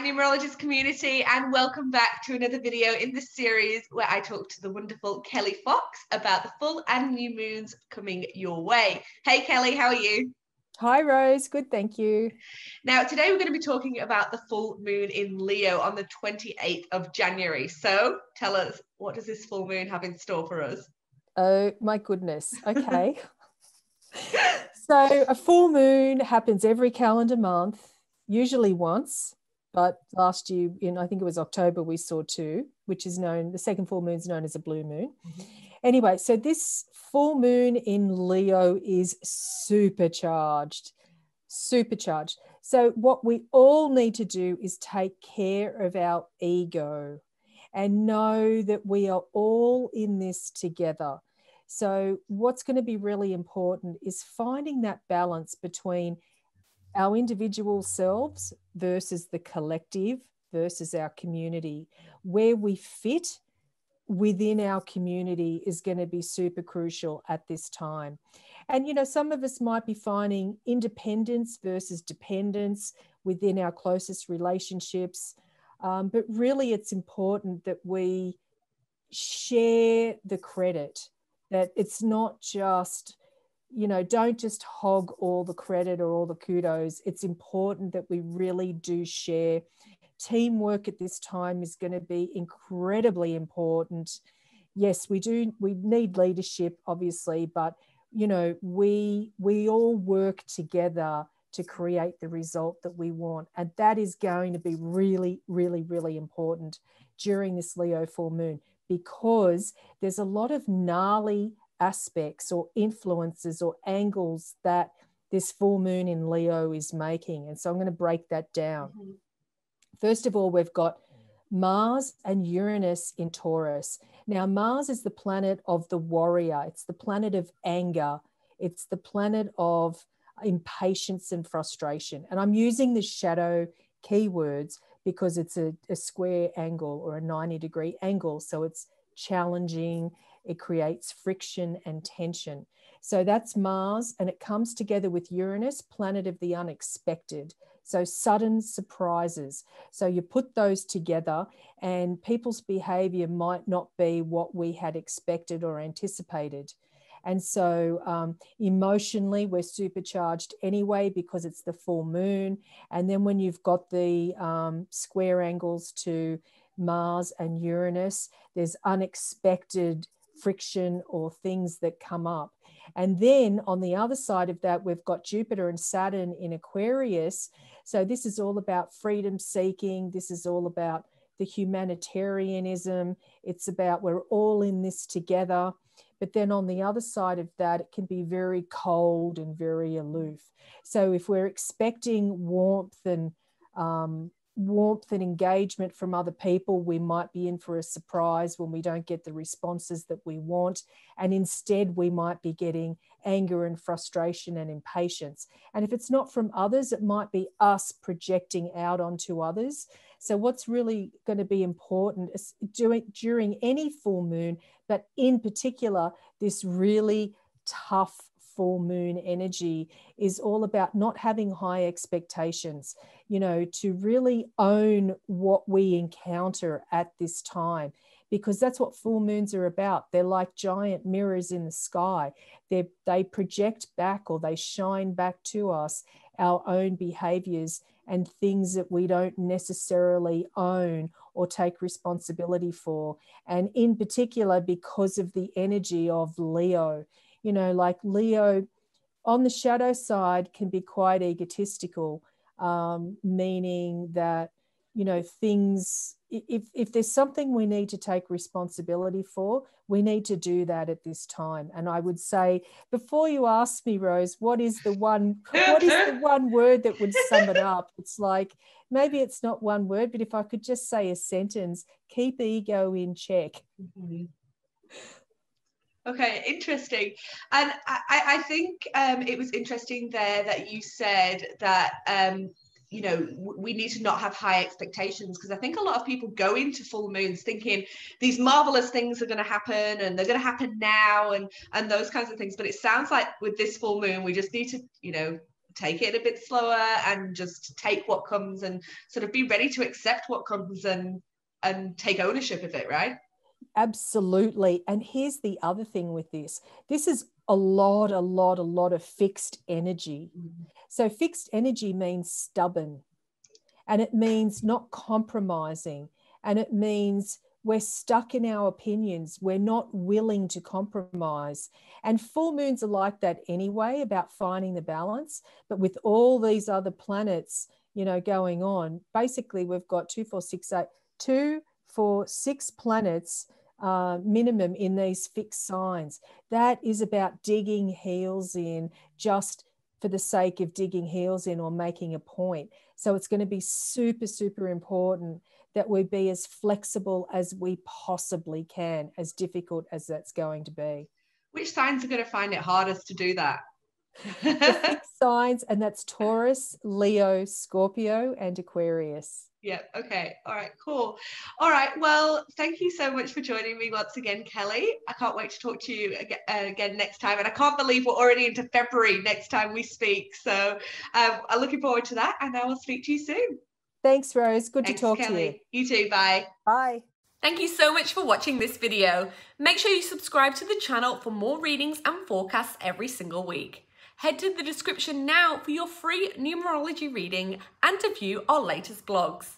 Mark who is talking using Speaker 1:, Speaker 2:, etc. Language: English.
Speaker 1: numerologist community, and welcome back to another video in this series where I talk to the wonderful Kelli Fox about the full and new moons coming your way. Hey Kelli, how are you?
Speaker 2: Hi Rose, good, thank you.
Speaker 1: Now today we're going to be talking about the full moon in Leo on the 28th of January. So tell us, what does this full moon have in store for us?
Speaker 2: Oh my goodness, okay. So a full moon happens every calendar month, usually once. But last year, I think it was October, we saw two, which is known, the second full moon is known as a blue moon. Mm-hmm. Anyway, so this full moon in Leo is supercharged. So what we all need to do is take care of our ego and know that we are all in this together. So what's going to be really important is finding that balance between our individual selves versus the collective versus our community. Where we fit within our community is going to be super crucial at this time. And, some of us might be finding independence versus dependence within our closest relationships. But really, it's important that we share the credit, that it's not just, don't just hog all the credit or all the kudos. It's important that we really do share. Teamwork at this time is going to be incredibly important. Yes, we need leadership, obviously, but, we all work together to create the result that we want. And that is going to be really, really, really important during this Leo full moon, because there's a lot of gnarly aspects or influences or angles that this full moon in Leo is making. And so I'm going to break that down. Mm-hmm. First of all, we've got Mars and Uranus in Taurus. Now, Mars is the planet of the warrior. It's the planet of anger. It's the planet of impatience and frustration. And I'm using the shadow keywords because it's a square angle or a 90-degree angle. So it's challenging. It creates friction and tension. So that's Mars, and it comes together with Uranus, planet of the unexpected. So sudden surprises. So you put those together and people's behavior might not be what we had expected or anticipated. And so emotionally, we're supercharged anyway because it's the full moon. And then when you've got the square angles to Mars and Uranus, there's unexpected friction or things that come up. And then on the other side of that, we've got Jupiter and Saturn in Aquarius. So this is all about freedom seeking. This is all about the humanitarianism. It's about we're all in this together. But then on the other side of that, it can be very cold and very aloof. So if we're expecting warmth and engagement from other people, we might be in for a surprise when we don't get the responses that we want. And instead, we might be getting anger and frustration and impatience. And if it's not from others, it might be us projecting out onto others. So what's really going to be important is during any full moon, but in particular, this really tough full moon energy is all about not having high expectations, to really own what we encounter at this time, because that's what full moons are about. They're like giant mirrors in the sky. They project back, or they shine back to us, our own behaviors and things that we don't necessarily own or take responsibility for. And in particular, because of the energy of Leo, like Leo on the shadow side can be quite egotistical, meaning that, things, if there's something we need to take responsibility for, we need to do that at this time. And I would say, before you ask me, Rose, what is the one word that would sum it up? It's like, maybe it's not one word, but if I could just say a sentence, keep ego in check.
Speaker 1: Mm-hmm. Okay, interesting. And I think it was interesting there that you said that, we need to not have high expectations, because I think a lot of people go into full moons thinking these marvelous things are going to happen and they're going to happen now and those kinds of things. But it sounds like with this full moon, we just need to, take it a bit slower and just take what comes and sort of be ready to accept what comes and take ownership of it, right?
Speaker 2: Absolutely. And here's the other thing with this. This is a lot of fixed energy. So fixed energy means stubborn, and it means not compromising, and it means we're stuck in our opinions. We're not willing to compromise. And full moons are like that anyway, about finding the balance. But with all these other planets, you know, going on, basically we've got 2, 4, 6, 8, 2, 4, 6 planets minimum in these fixed signs. That is about digging heels in just for the sake of digging heels in or making a point. So it's going to be super, super important that we be as flexible as we possibly can, as difficult as that's going to be.
Speaker 1: Which signs are going to find it hardest to do that?
Speaker 2: The fixed signs, and that's Taurus, Leo, Scorpio, and Aquarius.
Speaker 1: Yeah. Okay. All right. Cool. All right. Well, thank you so much for joining me once again, Kelli. I can't wait to talk to you again next time. And I can't believe we're already into February next time we speak. So I'm looking forward to that. And I will speak to you soon.
Speaker 2: Thanks, Rose. Good
Speaker 1: Thanks,
Speaker 2: to talk
Speaker 1: Kelli.
Speaker 2: to you.
Speaker 1: You too. Bye.
Speaker 2: Bye.
Speaker 3: Thank you so much for watching this video. Make sure you subscribe to the channel for more readings and forecasts every single week. Head to the description now for your free numerology reading and to view our latest blogs.